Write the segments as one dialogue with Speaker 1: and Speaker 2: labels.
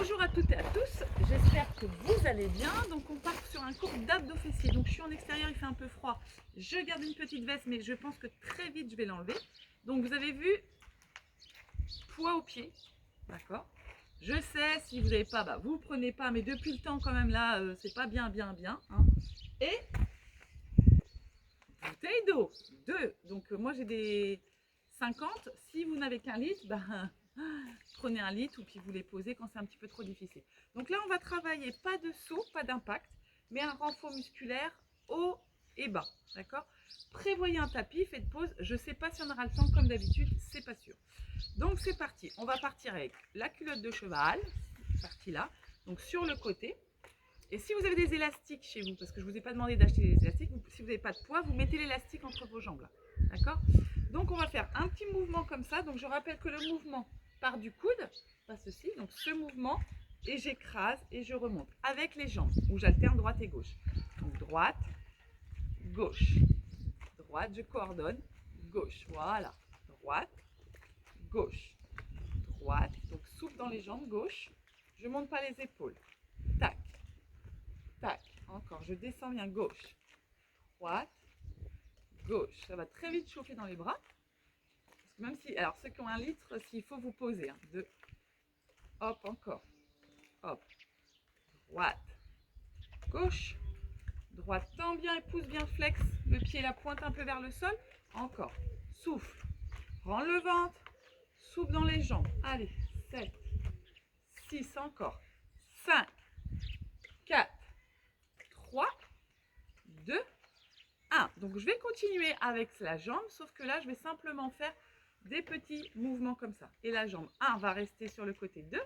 Speaker 1: Bonjour à toutes et à tous, j'espère que vous allez bien. Donc on part sur un cours d'abdos fessiers. Donc je suis en extérieur, il fait un peu froid. Je garde une petite veste, mais je pense que très vite je vais l'enlever. Donc vous avez vu, poids au pied, d'accord. Je sais, si vous n'avez pas, bah, vous prenez pas, mais depuis le temps quand même là, c'est pas bien, hein. Et bouteille d'eau, 2. Donc moi j'ai des 50. Si vous n'avez qu'un litre, bah, prenez un litre ou puis vous les posez quand c'est un petit peu trop difficile. Donc là, on va travailler pas de saut, pas d'impact, mais un renfort musculaire haut et bas. D'accord. Prévoyez un tapis, faites pause. Je ne sais pas si on aura le temps comme d'habitude, c'est pas sûr. Donc c'est parti. On va partir avec la culotte de cheval, partie là, donc sur le côté. Et si vous avez des élastiques chez vous, parce que je ne vous ai pas demandé d'acheter des élastiques, si vous n'avez pas de poids, vous mettez l'élastique entre vos jambes là. D'accord. Donc on va faire un petit mouvement comme ça. Donc je rappelle que le mouvement part du coude, pas ceci, donc ce mouvement, et j'écrase et je remonte avec les jambes, où j'alterne droite et gauche. Donc droite, gauche, droite, je coordonne, gauche, voilà, droite, gauche, droite, donc souple dans les jambes, gauche, je monte pas les épaules, tac, tac, encore, je descends bien, gauche, droite, gauche, ça va très vite chauffer dans les bras, parce que même si, alors ceux qui ont un litre, s'il faut vous poser, hein, 2, hop, encore, hop, droite, gauche, droite, tend bien et pousse bien, flex, le pied, la pointe un peu vers le sol, encore, souffle, rends le ventre, souffle dans les jambes, allez, 7, 6, encore, 5, 4, 3, 2, 1. Donc je vais continuer avec la jambe, sauf que là je vais simplement faire des petits mouvements comme ça. Et la jambe 1 va rester sur le côté 2,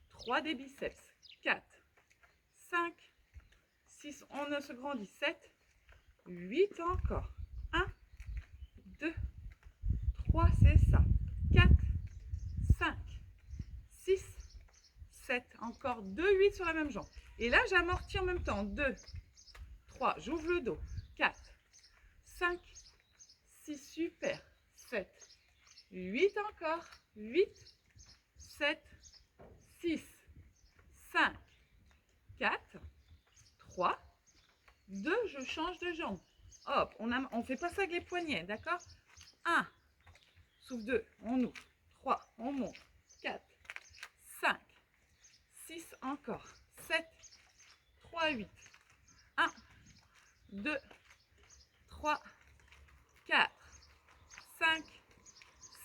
Speaker 1: 3 des biceps, 4, 5, 6, on se grandit, 7, 8 encore, 1, 2, 3, c'est ça, 4, 5, 6, 7, encore 2, 8 sur la même jambe. Et là j'amortis en même temps, 2, 3, j'ouvre le dos, 4, 5, 6, super, 7, 8 encore, 8, 7, 6, 5, 4, 3, 2, je change de jambe. Hop, on ne fait pas ça avec les poignets, d'accord. 1, souffle 2, on ouvre, 3, on monte, 4, 5, 6, encore, 7, 3, 8, 1, 2, 3, 4, 5,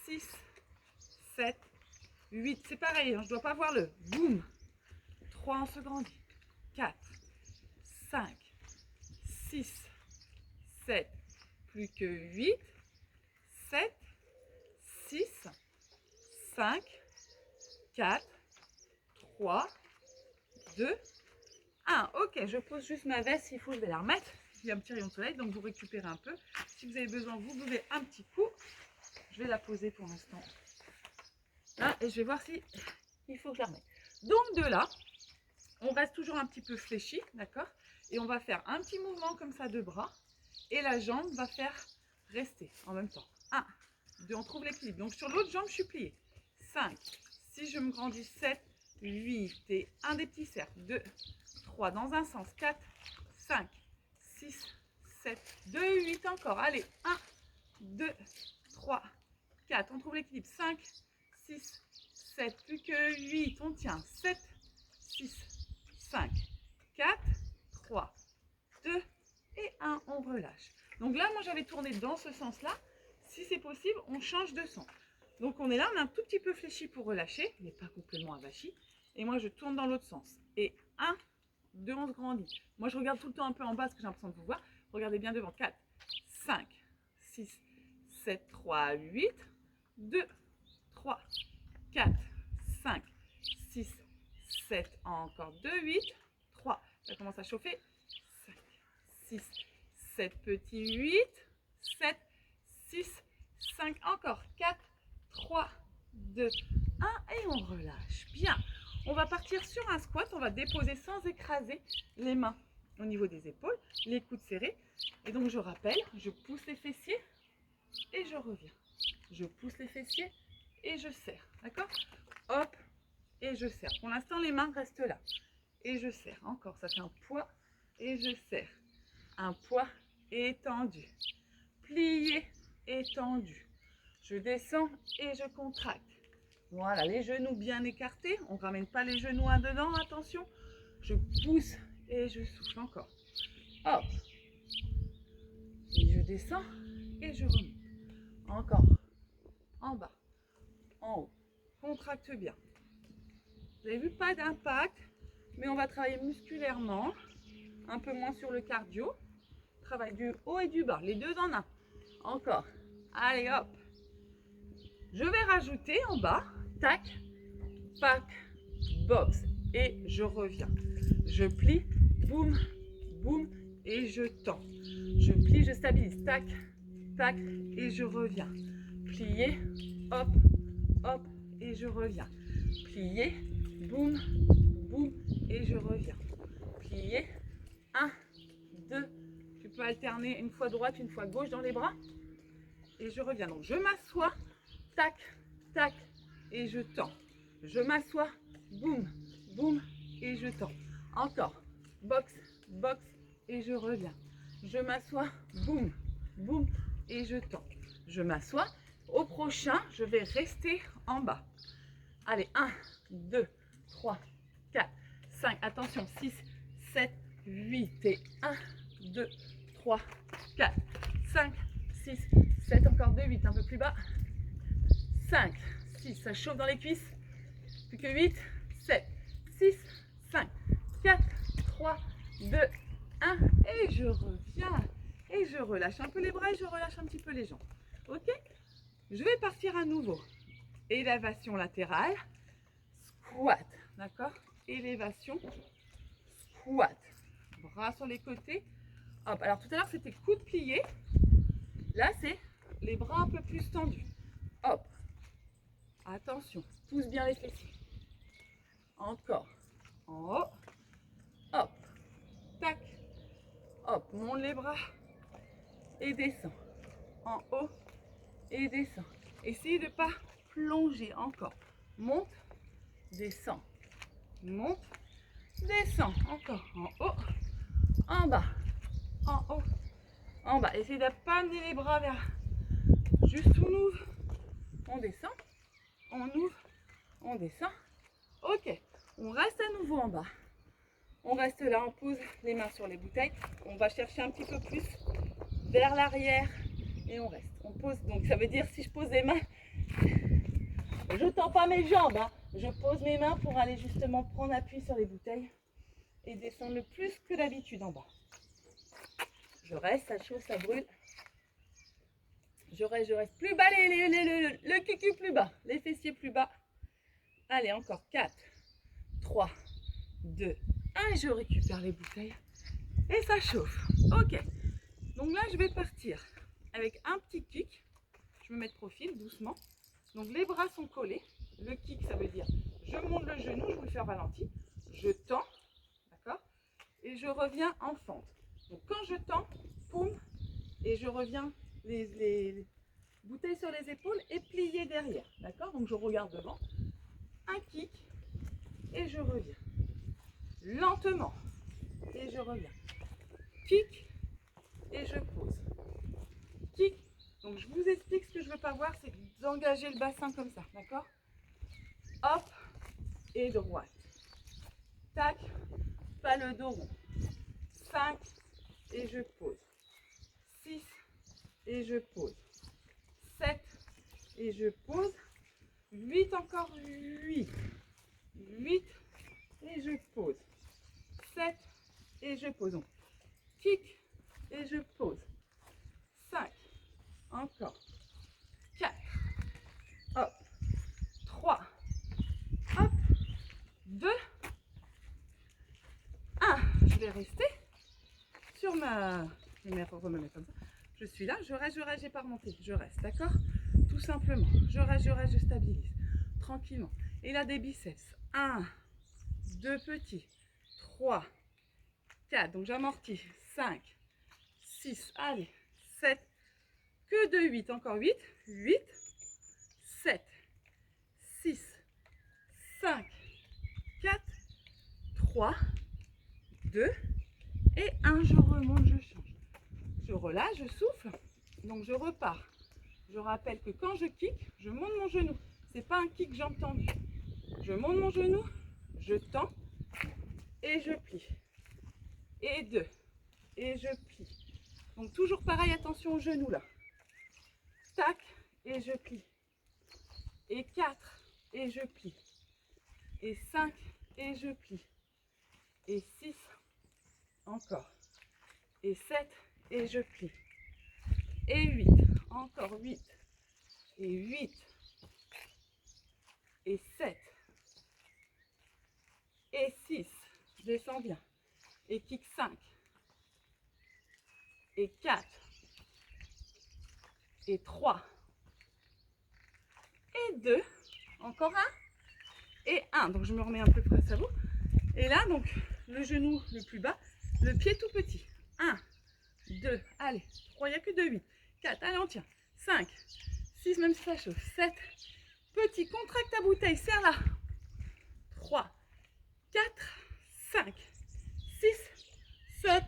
Speaker 1: 6, 7, 8. C'est pareil, hein, je ne dois pas voir le boum. 3, on se grandit. 4, 5, 6, 7, plus que 8, 7, 6, 5, 4, 3, 2, 1. Ok, je pose juste ma veste, s'il faut, je vais la remettre. Il y a un petit rayon de soleil, donc vous récupérez un peu. Si vous avez besoin, vous buvez un petit coup. Je vais la poser pour l'instant. Là, et je vais voir si il faut que je la remette. Donc de là, on reste toujours un petit peu fléchi, d'accord. Et on va faire un petit mouvement comme ça de bras. Et la jambe va faire rester en même temps. 1, 2, on trouve l'équilibre. Donc sur l'autre jambe, je suis pliée. 5, 6, je me grandis. 7, 8 et un des petits cercles. 2, 3 dans un sens. 4, 5, 6, 7, 2, 8 encore. Allez, 1, 2, 3, 4. On trouve l'équilibre. 5, 6, 7, plus que 8. On tient. 7, 6, 5, 4, 3, 2 et 1. On relâche. Donc là, moi, j'avais tourné dans ce sens-là. Si c'est possible, on change de sens. Donc on est là, on est un tout petit peu fléchi pour relâcher, mais pas complètement avachi. Et moi, je tourne dans l'autre sens. Et 1, 2, on se grandit. Moi, je regarde tout le temps un peu en bas parce que j'ai l'impression de vous voir. Regardez bien devant. 4, 5, 6, 7, 3, 8, 2, 3, 4, 5, 6, 7, encore 2, 8, 3. Ça commence à chauffer. 5, 6, 7, petit 8, 7, 6, 5, encore 4, 3, 2, 1 et on relâche. Bien. On va partir sur un squat. On va déposer sans écraser les mains au niveau des épaules, les coudes serrés. Et donc je rappelle, je pousse les fessiers et je reviens. Je pousse les fessiers et je serre. D'accord? Hop et et je serre. Pour l'instant, les mains restent là. Et je serre. Encore, ça fait un poids et je serre. Un poids étendu. Plié, étendu. Je descends et je contracte. Voilà, les genoux bien écartés. On ne ramène pas les genoux à dedans, attention. Je pousse et je souffle encore. Hop. Et je descends et je remonte. Encore. En bas. En haut. Contracte bien. Vous avez vu, pas d'impact, mais on va travailler musculairement. Un peu moins sur le cardio. Travail du haut et du bas, les deux en un. Encore. Allez, hop. Je vais rajouter en bas, tac, pack, box. Et je reviens. Je plie, boum, boum, et je tends. Je plie, je stabilise, tac, tac, et je reviens. Plier, hop, hop, et je reviens. Plier, boum, boum, et je reviens. Plier, 1, 2, tu peux alterner une fois droite, une fois gauche dans les bras. Et je reviens. Donc je m'assois, tac, tac, et je tends. Je m'assois, boum, boum, et je tends. Encore, box, box, et je reviens. Je m'assois, boum, boum, et je tends. Je m'assois. Au prochain, je vais rester en bas. Allez, 1, 2, 3, 4, 5, attention, 6, 7, 8 et 1, 2, 3, 4, 5, 6, 7, encore 2, 8, un peu plus bas. 5, 6, ça chauffe dans les cuisses. Plus que 8, 7, 6, 5, 4, 3, 2, 1. Et je reviens. Et je relâche un peu les bras et je relâche un petit peu les jambes. Ok? Je vais partir à nouveau. Élévation latérale. Squat. D'accord? Élévation. Squat. Bras sur les côtés. Hop. Alors tout à l'heure, c'était coude plié. Là, c'est les bras un peu plus tendus. Hop. Attention. Pousse bien les fessiers. Encore. En haut. Hop. Tac. Hop. Monte les bras. Et descend. En haut. Et descend. Essayez de ne pas plonger encore. Monte. Descend. Monte. Descend. Encore. En haut. En bas. En haut. En bas. Essayez de ne pas amener les bras vers. Juste on ouvre. On descend. On ouvre. On descend. Ok. On reste à nouveau en bas. On reste là, on pose les mains sur les bouteilles. On va chercher un petit peu plus vers l'arrière et on reste. On pose, donc ça veut dire si je pose les mains, je ne tends pas mes jambes. Hein. Je pose mes mains pour aller justement prendre appui sur les bouteilles et descendre le plus que d'habitude en bas. Je reste, ça chauffe, ça brûle. Je reste. Plus bas, le cucu plus bas, les fessiers plus bas. Allez, encore 4, 3, 2, 1 et je récupère les bouteilles et ça chauffe. Ok, donc là je vais partir avec un petit kick. Je me mets de profil doucement. Donc les bras sont collés. Le kick, ça veut dire je monte le genou, je vous le fais ralenti. Je tends, d'accord? Et je reviens en fente. Donc quand je tends, poum, et je reviens les bouteilles sur les épaules et pliées derrière, d'accord? Donc je regarde devant, un kick et je reviens. Lentement et je reviens. Kick et je pose. Kick. Donc je vous explique ce que je ne veux pas voir, c'est d'engager le bassin comme ça, d'accord? Hop et droite. Tac, pas le dos rond. 5 et je pose. 6 et je pose. 7 et je pose. 8 encore, 8. 8 et je pose. 7 et je pose. Donc, kick et je pose. 5, encore. 4, hop. 3, hop. 2, 1. Je vais rester sur ma... Je vais me mettre comme ça. Je suis là, je reste, j'ai pas remonté. Je reste, d'accord? Tout simplement. Je reste, je stabilise. Tranquillement. Et là, des biceps. 1, 2 petits. 3, 4. Donc, j'amortis. 5, 6. Allez. 7. Que de 8. Encore 8. 8. 7. 6. 5. 3, 2 et 1. Je remonte, je change. Je relâche, je souffle. Donc je repars. Je rappelle que quand je kick, je monte mon genou. C'est pas un kick jambe tendue. Je monte mon genou, je tends et je plie. Et 2 et je plie. Donc toujours pareil, attention au genou là. Tac et je plie. Et 4 et je plie. Et 5 et je plie. Et 6 encore. Et 7 et je plie. Et 8, encore 8. Et 8. Et 7. Et 6. Descends bien. Et kick 5. Et 4. Et 3. Et 2. Encore un. Et 1. Donc je me remets un peu face à vous. Et là, donc, le genou le plus bas, le pied tout petit. 1, 2, allez. 3, il n'y a que 2, 8. 4, allez, on tient. 5, 6, même si ça chauffe. 7, petit, contracte ta bouteille, serre-la. 3, 4, 5, 6, 7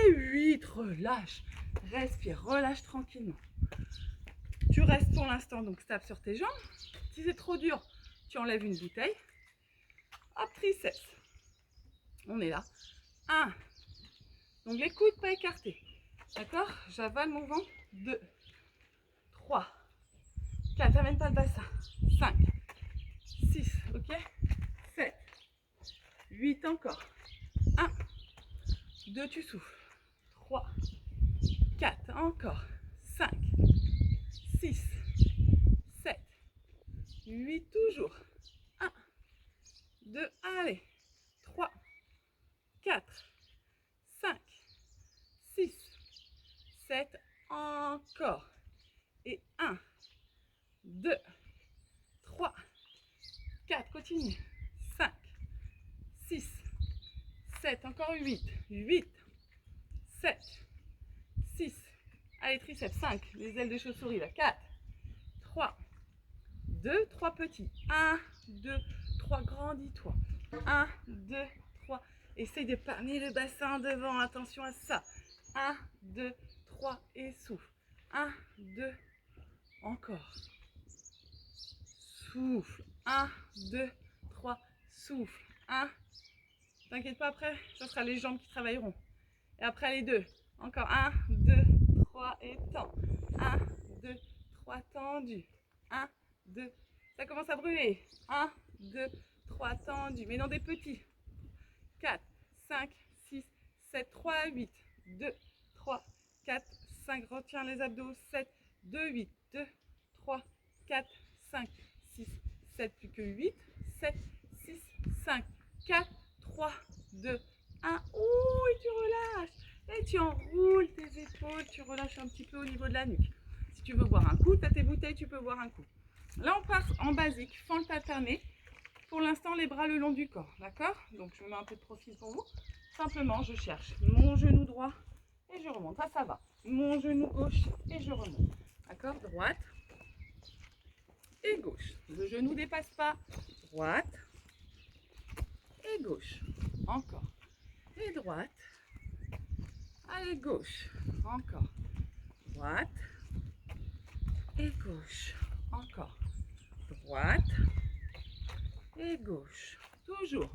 Speaker 1: et 8. Relâche. Respire, relâche tranquillement. Tu restes pour l'instant, donc tape sur tes jambes. Si c'est trop dur, tu enlèves une bouteille. Hop, triceps. On est là. 1. Donc les coudes pas écartés. D'accord? J'avale mon ventre. 2, 3, 4. Amène pas le bassin. 5, 6. Ok? 7, 8 encore. 1, 2, tu souffles. 3, 4. Encore. 5, 6, 7, 8. Toujours. 1, 2, allez. 3, 4, 5, 6, 7, encore. Et 1, 2, 3, 4, continue. 5, 6, 7, encore 8, 8, 7, 6, allez triceps, 5, les ailes de chauve-souris là, 4, 3, 2, 3 petits, 1, 2, 3, grandis-toi, 1, 2, 3, essaye d'épargner le bassin devant, attention à ça, 1, 2, 3 et souffle, 1, 2, encore, souffle, 1, 2, 3, souffle, 1, t'inquiète pas après, ça sera les jambes qui travailleront, et après les 2, encore 1, 2, 3 et tends, 1, 2, 3 tendus, 1, 2, ça commence à brûler, 1, 2, 3 tendus, mais dans des petits, 4, 5, 6, 7, 3, 8, 2, 3, 4, 5, retiens les abdos, 7, 2, 8, 2, 3, 4, 5, 6, 7, plus que 8, 7, 6, 5, 4, 3, 2, 1, ouh, et tu relâches, et tu enroules tes épaules, tu relâches un petit peu au niveau de la nuque. Si tu veux boire un coup, tu as tes bouteilles, tu peux boire un coup. Là, on passe en basique, fente alternée. Pour l'instant, les bras le long du corps, d'accord? Donc, je me mets un peu de profil pour vous. Simplement, je cherche mon genou droit et je remonte. Ça va. Mon genou gauche et je remonte. D'accord? Droite et gauche. Le genou ne dépasse pas. Droite et gauche. Encore. Et droite. Allez, gauche. Encore. Droite et gauche. Encore. Droite et gauche. Toujours.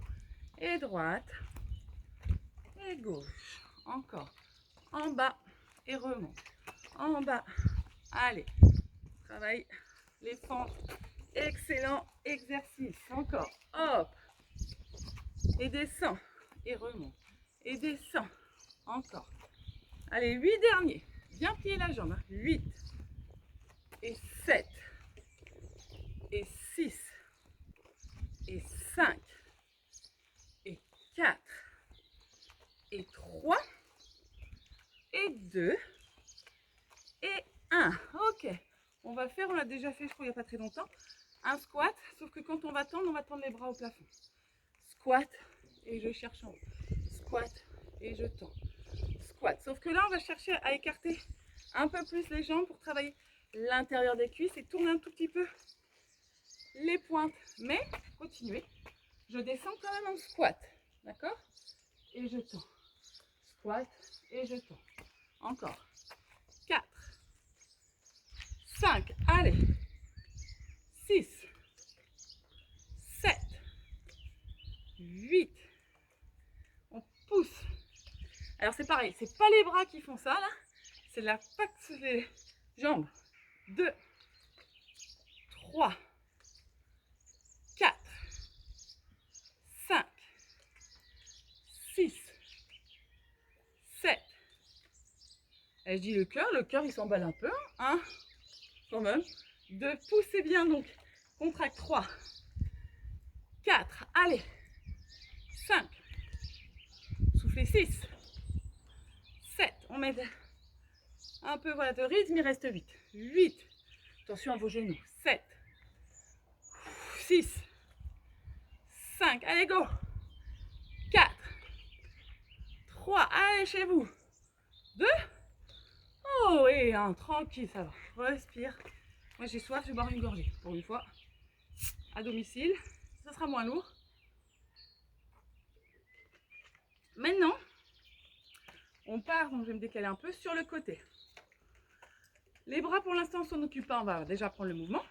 Speaker 1: Et droite et gauche. Encore. En bas et remonte. En bas. Allez. Travaille les fentes. Excellent exercice. Encore. Hop. Et descend. Et remonte. Et descend. Encore. Allez, 8 derniers. Bien plier la jambe. 8. Et 7. Et 6. Et 5. Et 4. Et 3. Et 2. Et 1. Ok. On va faire, on l'a déjà fait, je crois, il n'y a pas très longtemps. Un squat, sauf que quand on va tendre les bras au plafond. Squat, et je cherche en haut. Squat, et je tends. Squat. Sauf que là, on va chercher à écarter un peu plus les jambes pour travailler l'intérieur des cuisses et tourner un tout petit peu les pointes. Mais, continuez. Je descends quand même en squat. D'accord? Et je tends. Squat et je tends. Encore. 4, 5, allez. 6, 7, 8. On pousse. Alors c'est pareil, c'est pas les bras qui font ça là, c'est la patte, les jambes. 2, 3, 4, 5, 6, 7. Et je dis le cœur il s'emballe un peu. 1, quand même. 2, poussez bien donc. Contracte. 3, 4, allez. 5, soufflez. 6, 7, on met un peu voilà, de rythme, il reste 8. 8, attention à vos genoux. 7, 6, 5, allez go. 4, 3, allez chez vous. 2, oh et 1, tranquille, ça va. Respire. Moi j'ai soif, je vais boire une gorgée pour une fois. À domicile, ça sera moins lourd. Maintenant, on part, donc je vais me décaler un peu sur le côté. Les bras pour l'instant s'en occupent pas, on va déjà prendre le mouvement.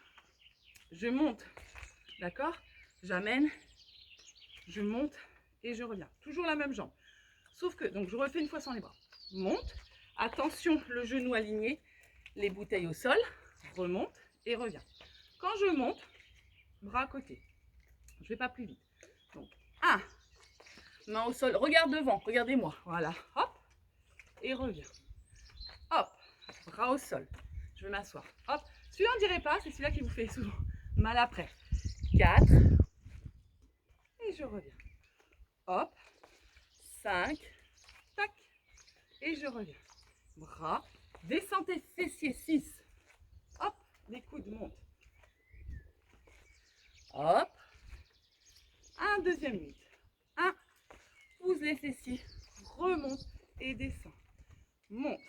Speaker 1: Je monte, d'accord? J'amène, je monte et je reviens. Toujours la même jambe. Sauf que, donc je refais une fois sans les bras. Monte, attention, le genou aligné, les bouteilles au sol, remonte et reviens. Quand je monte, bras à côté. Je ne vais pas plus vite. Donc, 1, main au sol, regarde devant, regardez-moi. Voilà, hop, et reviens. Hop, bras au sol. Je vais m'asseoir. Hop, celui-là on ne dirait pas, c'est celui-là qui vous fait souvent mal après. 4, et je reviens. Hop, 5, tac, et je reviens. Bras, descends tes fessiers, 6. Hop, les coudes montent. Hop, un deuxième 8. 1, pousse les fessiers, remonte et descend. Monte,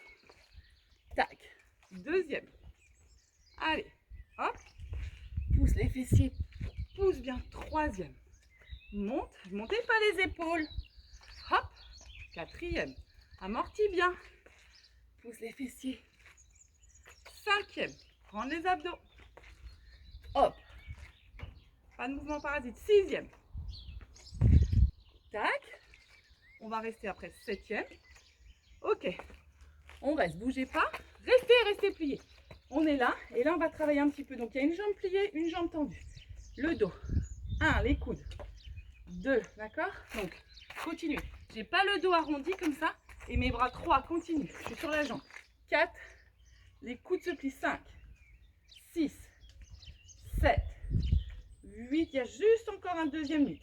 Speaker 1: tac, deuxième. Allez, hop, pousse les fessiers, pousse bien, troisième. Monte, montez pas les épaules. Hop, quatrième. Amortis bien. Pousse les fessiers. Cinquième. Prends les abdos. Hop. Pas de mouvement parasite. Sixième. Tac. On va rester après septième. Ok. On reste. Bougez pas. Restez pliés. On est là. Et là, on va travailler un petit peu. Donc, il y a une jambe pliée, une jambe tendue. Le dos. 1, les coudes. 2, d'accord? Donc, continuez. J'ai pas le dos arrondi comme ça. Et mes bras. 3, continue. Je suis sur la jambe. 4, les coudes se plient. 5, 6, 7, 8. Il y a juste encore un deuxième 8.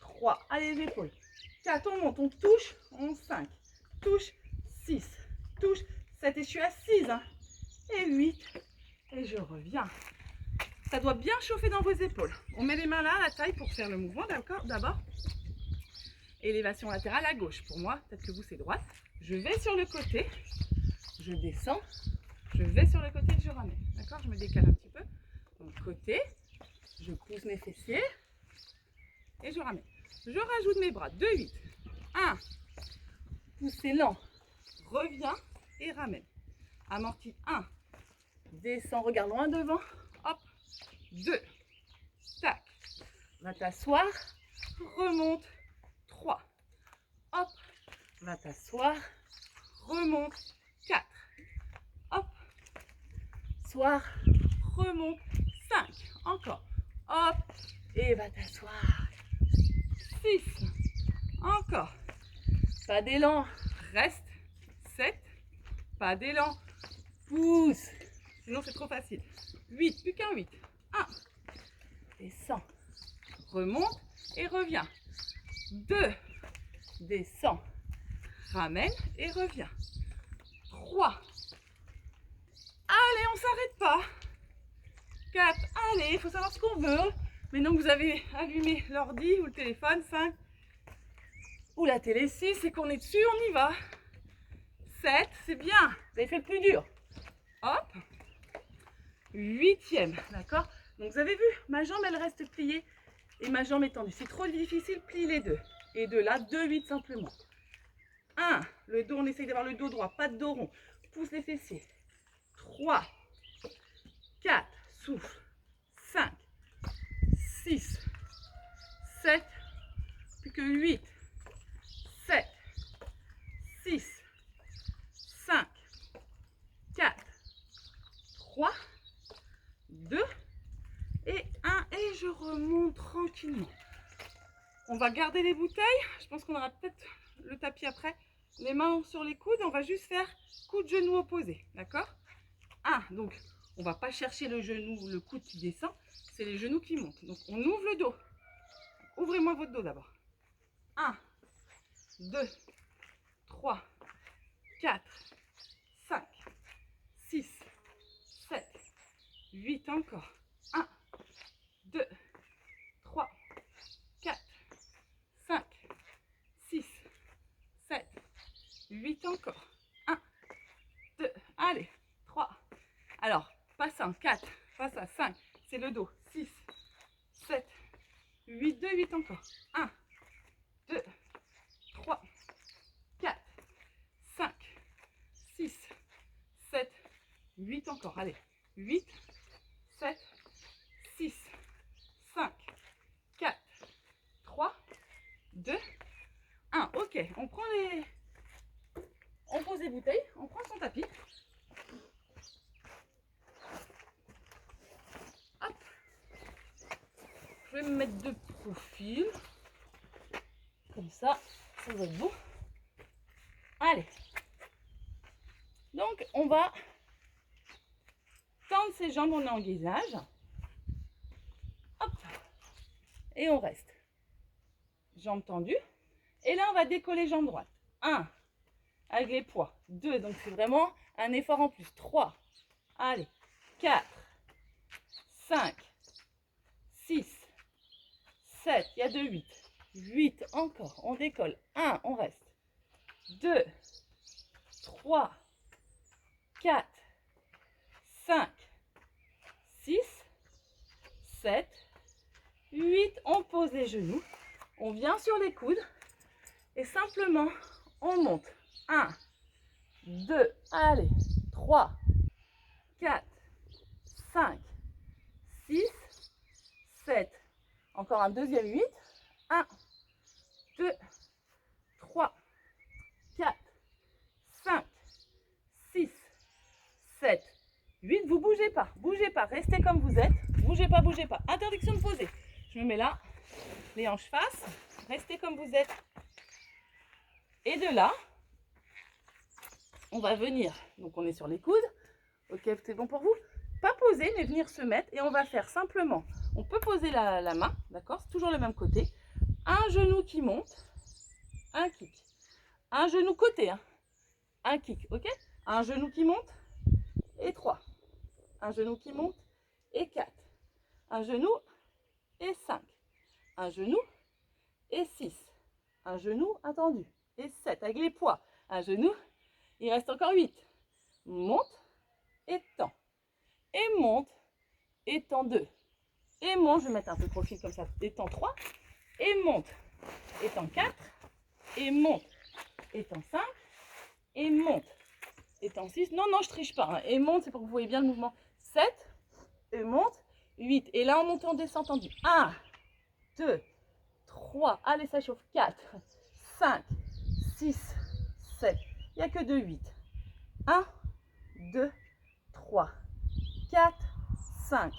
Speaker 1: 3, allez les épaules. 4, on monte, on touche. 11, 5, touche. 6, touche. 7, et je suis assise. Hein. Et 8, et je reviens. Ça doit bien chauffer dans vos épaules. On met les mains là à la taille pour faire le mouvement, d'accord? D'abord, élévation latérale à gauche. Pour moi, peut-être que vous, c'est droite. Je vais sur le côté, je descends, je vais sur le côté et je ramène. D'accord? Je me décale un petit peu. Donc, côté, je pousse mes fessiers et je ramène. Je rajoute mes bras. 2, 8. 1, poussez lent, reviens et ramène. Amorti. 1, descends, regarde loin devant. Hop. 2, tac, va t'asseoir, remonte, 3, hop, va t'asseoir, remonte, 4, hop, soir, remonte, 5, encore, hop, et va t'asseoir, 6, encore, pas d'élan, reste, 7, pas d'élan, pousse, sinon c'est trop facile, 8, plus qu'un 8. 1, descends, remonte et reviens. 2, descends, ramène et reviens. 3, allez, on ne s'arrête pas. 4, allez, il faut savoir ce qu'on veut. Maintenant que vous avez allumé l'ordi ou le téléphone, 5, ou la télé, 6, c'est qu'on est dessus, on y va. 7, c'est bien, vous avez fait le plus dur. Hop, 8e, d'accord? Donc vous avez vu, ma jambe elle reste pliée et ma jambe est tendue. C'est trop difficile, plie les deux. Et de là, 2-8 simplement. 1, le dos, on essaye d'avoir le dos droit, pas de dos rond. Pousse les fessiers. 3, 4, souffle. 5, 6, 7, plus que 8, 7, 6, 5, 4, 3, 2 et 1. Et je remonte tranquillement. On va garder les bouteilles. Je pense qu'on aura peut-être le tapis après. Les mains sur les coudes. On va juste faire coup de genou opposé. D'accord? 1. Donc, on ne va pas chercher le genou, le coude qui descend. C'est les genoux qui montent. Donc, on ouvre le dos. Ouvrez-moi votre dos d'abord. 1, 2, 3, 4, 5, 6, 7, 8 encore. 1, 2, 3, 4, 5, 6, 7, 8 encore. 1, 2, allez, 3. Alors, passe à 4, passe à 5, c'est le dos. 6, 7, 8, 2, 8 encore. 1, 2, 3, 4, 5, 6, 7, 8 encore. Allez, 8, 7, 6, 5, 4, 3, 2, 1. Ok, on prend les... On pose les bouteilles, on prend son tapis. Hop. Je vais me mettre de profil. Comme ça va être beau. Allez. Donc, on va tendre ses jambes, on est en guisage. Hop. Et on reste. Jambes tendues. Et là, on va décoller jambe droite. 1. Avec les poids. 2. Donc, c'est vraiment un effort en plus. 3. Allez. 4. 5. 6. 7. Il y a 2, 8. 8. Encore. On décolle. 1. On reste. 2. 3. 4. 5. 6. 7. 8. On pose les genoux. On vient sur les coudes. Et simplement, on monte. 1, 2, allez, 3, 4, 5, 6, 7. Encore un deuxième 8. 1, 2, 3, 4, 5, 6, 7, 8. Vous bougez pas, restez comme vous êtes. Bougez pas. Interdiction de poser. Je me mets là, les hanches face. Restez comme vous êtes. Et de là, on va venir, donc on est sur les coudes, ok, c'est bon pour vous? Pas poser, mais venir se mettre, et on va faire simplement, on peut poser la main, d'accord? C'est toujours le même côté, un genou qui monte, un kick, un genou côté, hein, un kick, ok? Un genou qui monte, et 3, un genou qui monte, et 4, un genou, et 5, un genou, et 6, un genou attendu, et 7, avec les poids, un genou. Il reste encore 8. Monte et tend. Et monte et tend 2. Et monte, je vais mettre un peu de profil comme ça. Et tend 3. Et monte. Et tend 4. Et monte. Et tend 5. Et monte. Et tend 6. Non, je triche pas. Hein. Et monte, c'est pour que vous voyez bien le mouvement. 7. Et monte. 8. Et là, on monte et on descend tendu. 1, 2, 3. Allez, ça chauffe. 4, 5, 6, 7. Il n'y a que 2, 8. 1, 2, 3, 4, 5,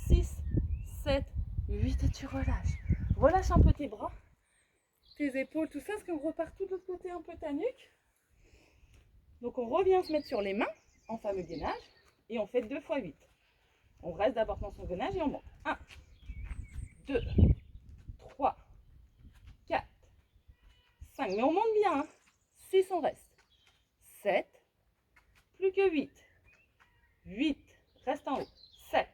Speaker 1: 6, 7, 8. Et tu relâches. Relâche un peu tes bras, tes épaules, tout ça. Parce qu'on repart tout de l'autre côté, un peu ta nuque. Donc on revient se mettre sur les mains en fameux gainage. Et on fait 2 x 8. On reste d'abord dans son gainage et on monte. 1, 2, 3, 4, 5. Mais on monte bien. Hein. 6, on reste. 7, plus que 8, 8, reste en haut, 7,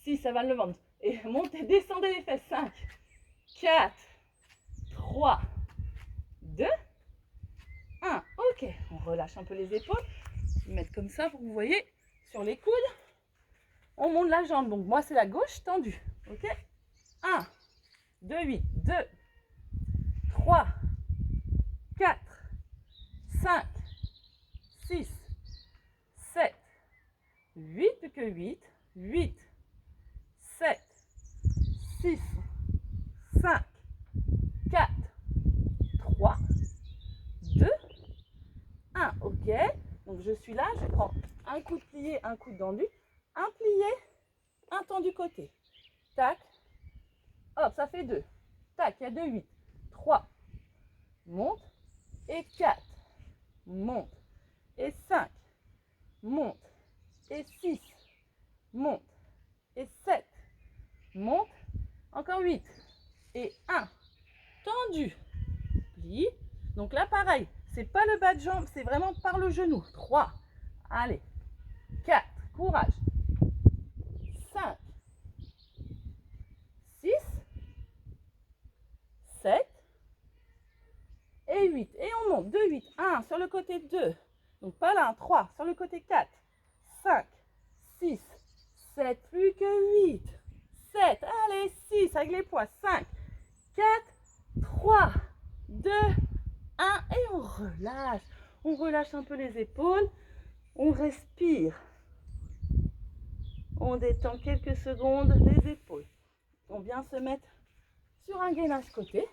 Speaker 1: 6, ça va le ventre, et montez, descendez les fesses, 5, 4, 3, 2, 1, ok, on relâche un peu les épaules, je vais mettre comme ça pour que vous voyez, sur les coudes, on monte la jambe, donc moi c'est la gauche tendue, ok, 1, 2, 8, 2, 3, 4, 5, 6, 7, 8, plus que 8, 8, 7, 6, 5, 4, 3, 2, 1. Ok, donc je suis là, je prends un coup de plié, un coup de tendu, un plié, un tendu côté. Tac, hop, ça fait 2. Tac, il y a 2, 8. 3, monte, et 4, monte, et 5, monte, et 6, monte, et 7, monte, encore 8, et 1, tendu, plie. Donc là, pareil, c'est pas le bas de jambe, c'est vraiment par le genou. 3, allez, 4, courage, 5, 6, 7, et 8. Et on monte, 2, 8, 1 sur le côté 2, donc pas là, 3, sur le côté 4, 5, 6, 7, plus que 8, 7, allez, 6, avec les poids, 5, 4, 3, 2, 1, et on relâche un peu les épaules, on respire, on détend quelques secondes les épaules, on vient se mettre sur un gainage côté,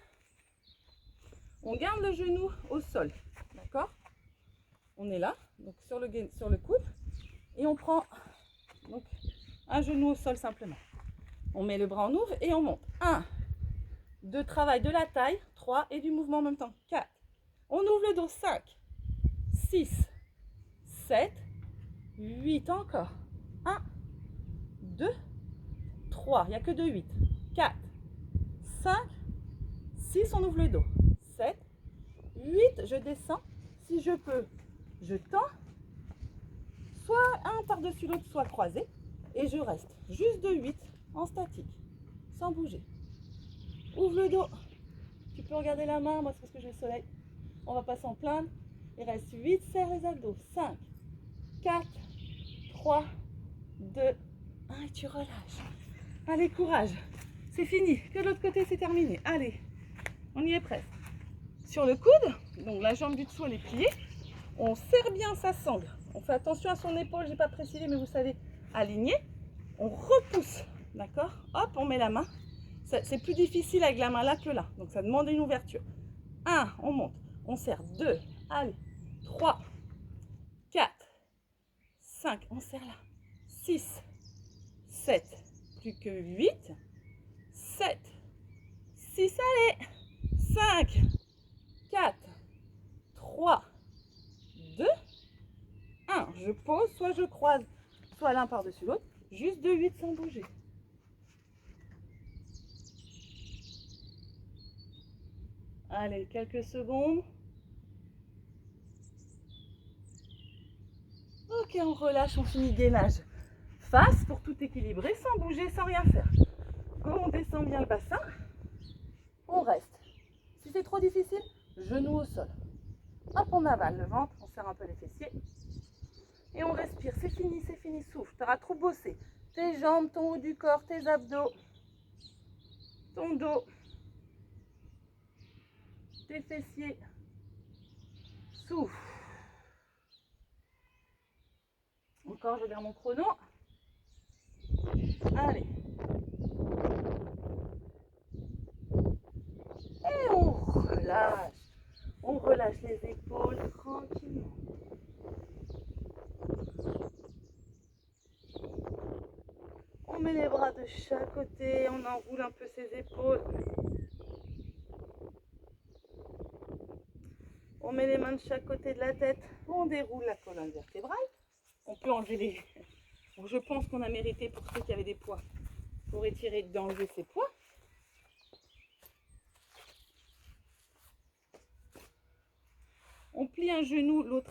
Speaker 1: on garde le genou au sol, d'accord? On est là, donc sur le coude, et on prend donc un genou au sol simplement. On met le bras en ouvre et on monte. 1, 2, travail de la taille, 3 et du mouvement en même temps. 4, on ouvre le dos, 5, 6, 7, 8, encore. 1, 2, 3, il n'y a que 2, 8. 4, 5, 6, on ouvre le dos. 7, 8, je descends. Si je peux, je tends. Soit un par-dessus l'autre, soit croisé. Et je reste juste de 8 en statique, sans bouger. Ouvre le dos. Tu peux regarder la main, moi c'est parce que j'ai le soleil. On va pas s'en plaindre. Il reste 8, serre les abdos. 5, 4, 3, 2, 1 et tu relâches. Allez, courage. C'est fini. Que de l'autre côté, c'est terminé. Allez, on y est presque. Sur le coude, donc la jambe du dessous, elle est pliée. On serre bien sa sangle. On fait attention à son épaule, j'ai pas précisé, mais vous savez, aligner. On repousse, d'accord? Hop, on met la main. C'est plus difficile avec la main là que là, donc ça demande une ouverture. 1, on monte, on serre. 2, allez, 3, 4, 5, on serre là. 6, 7, plus que 8, 7, 6, allez, 5, 4, 3, 2, 1. Je pose, soit je croise, soit l'un par-dessus l'autre, juste de 8 sans bouger. Allez, quelques secondes. Ok, on relâche, on finit gainage. Face pour tout équilibrer, sans bouger, sans rien faire. On descend bien le bassin. On reste. Si c'est trop difficile, genou au sol. Hop, on avale le ventre, on serre un peu les fessiers. Et on respire. C'est fini, souffle. Tu auras trop bossé. Tes jambes, ton haut du corps, tes abdos, ton dos, tes fessiers. Souffle. Encore, je regarde mon chrono. Allez. Et on relâche. On relâche les épaules tranquillement. On met les bras de chaque côté, on enroule un peu ses épaules. On met les mains de chaque côté de la tête, on déroule la colonne vertébrale. On peut enlever les... Bon, je pense qu'on a mérité pour ceux qui avaient des poids, pour étirer, d'enlever ses poids. On plie un genou, l'autre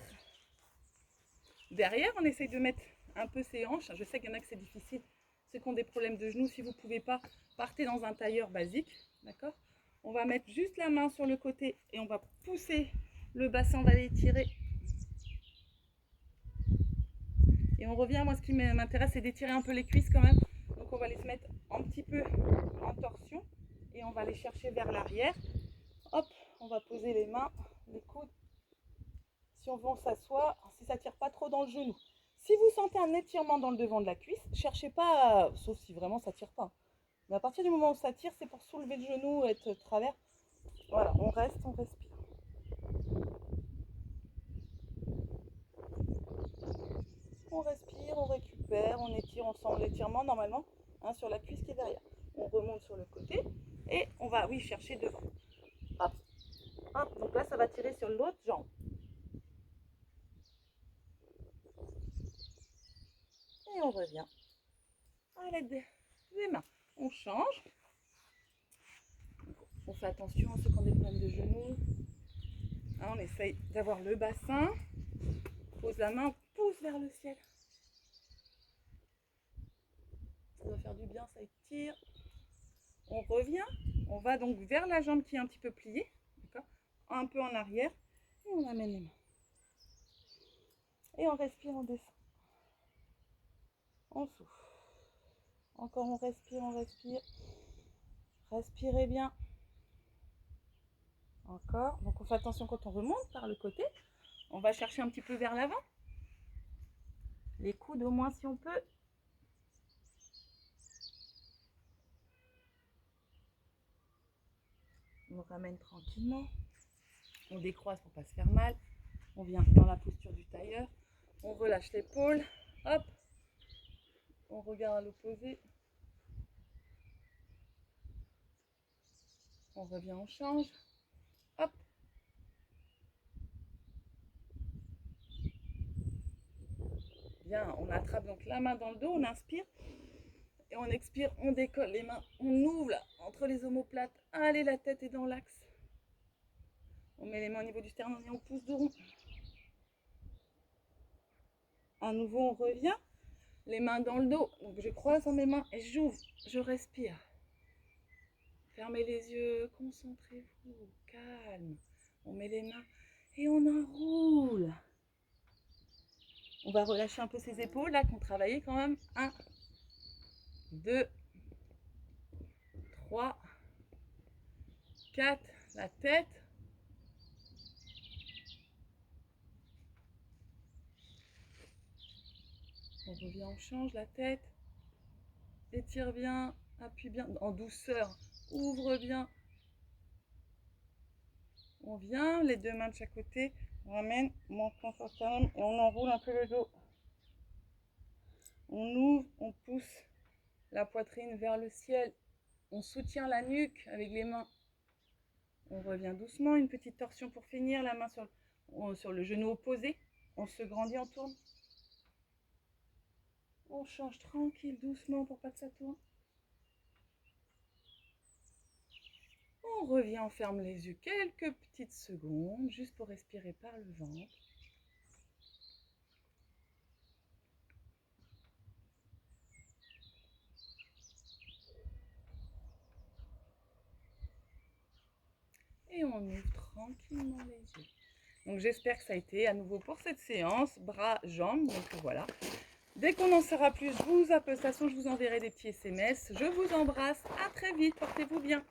Speaker 1: derrière. On essaye de mettre un peu ses hanches. Je sais qu'il y en a que c'est difficile. Ceux qui ont des problèmes de genoux, si vous ne pouvez pas, partez dans un tailleur basique. D'accord? On va mettre juste la main sur le côté et on va pousser le bassin, on va l'étirer. Et on revient, moi ce qui m'intéresse, c'est d'étirer un peu les cuisses quand même. Donc on va les se mettre un petit peu en torsion et on va les chercher vers l'arrière. Hop, on va poser les mains, les coudes. Si on veut, s'asseoir, si ça ne tire pas trop dans le genou. Si vous sentez un étirement dans le devant de la cuisse, cherchez pas, sauf si vraiment ça ne tire pas. Mais à partir du moment où ça tire, c'est pour soulever le genou, être travers. Voilà, on reste, on respire. On respire, on récupère, on étire, on sent l'étirement normalement sur la cuisse qui est derrière. On remonte sur le côté et on va, oui, chercher devant. Hop, hop, donc là, ça va tirer sur l'autre jambe. Et on revient à l'aide des mains. On change. On fait attention à ceux qui ont des problèmes de genoux. On essaye d'avoir le bassin. Pose la main, on pousse vers le ciel. Ça va faire du bien, ça étire. On revient. On va donc vers la jambe qui est un petit peu pliée. Un peu en arrière. Et on amène les mains. Et on respire, on descend. On souffle. Encore on respire, on respire. Respirez bien. Encore. Donc on fait attention quand on remonte par le côté. On va chercher un petit peu vers l'avant. Les coudes au moins si on peut. On ramène tranquillement. On décroise pour ne pas se faire mal. On vient dans la posture du tailleur. On relâche l'épaule. Hop. On regarde à l'opposé. On revient, on change. Hop. Bien, on attrape donc la main dans le dos, on inspire. Et on expire, on décolle les mains. On ouvre là, entre les omoplates. Allez, la tête est dans l'axe. On met les mains au niveau du sternum et on pousse de rond. À nouveau, on revient. Les mains dans le dos. Donc, je croise dans mes mains et j'ouvre. Je respire. Fermez les yeux. Concentrez-vous. Calme. On met les mains et on enroule. On va relâcher un peu ses épaules là qu'on travaillait quand même. 1, 2, 3, 4. La tête. On revient, on change la tête. Étire bien, appuie bien, en douceur. Ouvre bien. On vient, les deux mains de chaque côté. On ramène, on monte confortablement et on enroule un peu le dos. On ouvre, on pousse la poitrine vers le ciel. On soutient la nuque avec les mains. On revient doucement, une petite torsion pour finir, la main sur le genou opposé. On se grandit, on tourne. On change tranquille, doucement pour pas que ça tourne. On revient, on ferme les yeux quelques petites secondes, juste pour respirer par le ventre. Et on ouvre tranquillement les yeux. Donc j'espère que ça a été à nouveau pour cette séance, bras, jambes, donc voilà. Dès qu'on en saura plus, je vous appelle, de toute façon je vous enverrai des petits SMS. Je vous embrasse, à très vite, portez-vous bien.